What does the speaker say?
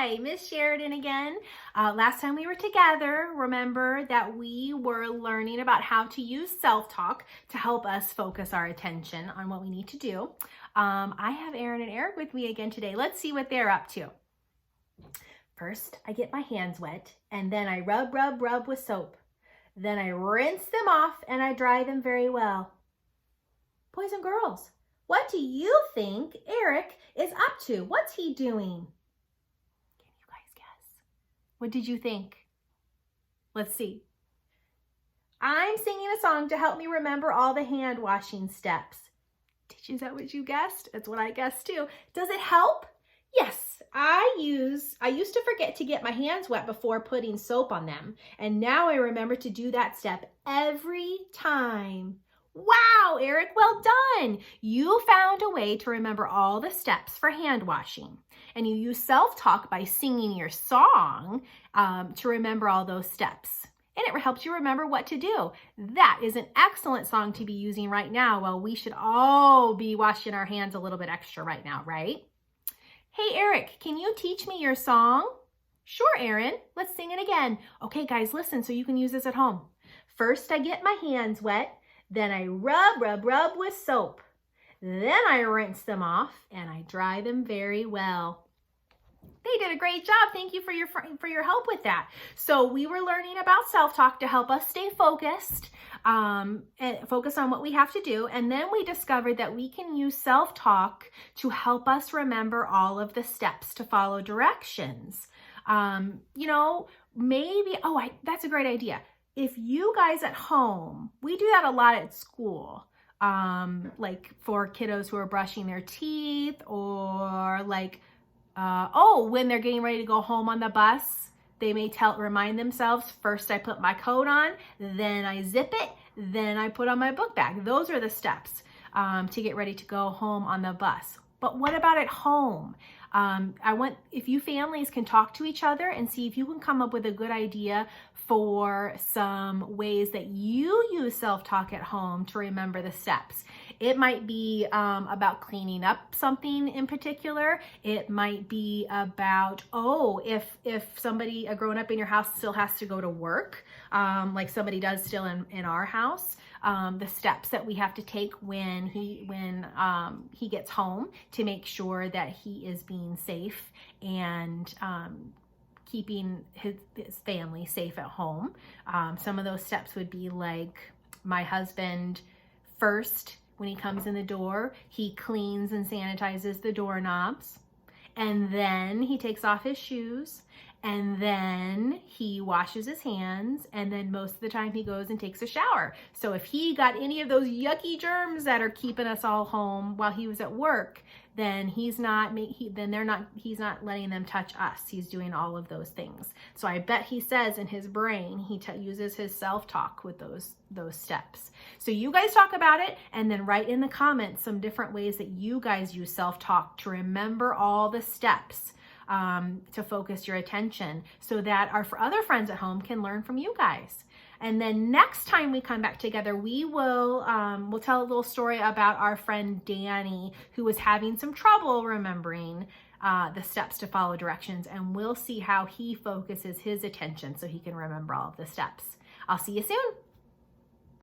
Hi, Miss Sharadan again. Last time we were together, remember that we were learning about how to use self-talk to help us focus our attention on what we need to do. I have Aaron and Eric with me again today. Let's see what they're up to. First, I get my hands wet and then I rub with soap. Then I rinse them off and I dry them very well. Boys and girls, what do you think Eric is up to? What's he doing? Can you guys guess? What did you think? Let's see. I'm singing a song to help me remember all the hand washing steps. Is that what you guessed? That's what I guessed too. Does it help? Yes, I used to forget to get my hands wet before putting soap on them. And now I remember to do that step every time. Wow, Eric, well done. You found a way to remember all the steps for hand washing. And you use self-talk by singing your song to remember all those steps. And it helps you remember what to do. That is an excellent song to be using right now. Well, we should all be washing our hands a little bit extra right now, right? Hey, Eric, can you teach me your song? Sure, Aaron. Let's sing it again. Okay, guys, listen so you can use this at home. First, I get my hands wet. Then I rub with soap. Then I rinse them off and I dry them very well. They did a great job. Thank you for your help with that. So we were learning about self-talk to help us stay focused and focus on what we have to do. And then we discovered that we can use self-talk to help us remember all of the steps to follow directions. That's a great idea. If you guys at home, we do that a lot at school, like for kiddos who are brushing their teeth or when they're getting ready to go home on the bus, they may remind themselves, first I put my coat on, then I zip it, then I put on my book bag. Those are the steps to get ready to go home on the bus. But what about at home? If you families can talk to each other and see if you can come up with a good idea for some ways that you use self-talk at home to remember the steps. It might be about cleaning up something in particular. It might be about, if somebody, a grown-up in your house still has to go to work, like somebody does still in our house, the steps that we have to take when he gets home to make sure that he is being safe and keeping his family safe at home. Some of those steps would be like my husband, first, when he comes in the door, he cleans and sanitizes the doorknobs. And then he takes off his shoes. And then he washes his hands. And then most of the time he goes and takes a shower. So if he got any of those yucky germs that are keeping us all home while he was at work, then he's not letting them touch us. He's doing all of those things. So I bet he says in his brain, he uses his self-talk with those steps. So you guys talk about it and then write in the comments some different ways that you guys use self-talk to remember all the steps to focus your attention so that our other friends at home can learn from you guys. And then next time we come back together, we will we'll tell a little story about our friend Danny, who was having some trouble remembering the steps to follow directions, and we'll see how he focuses his attention so he can remember all of the steps. I'll see you soon.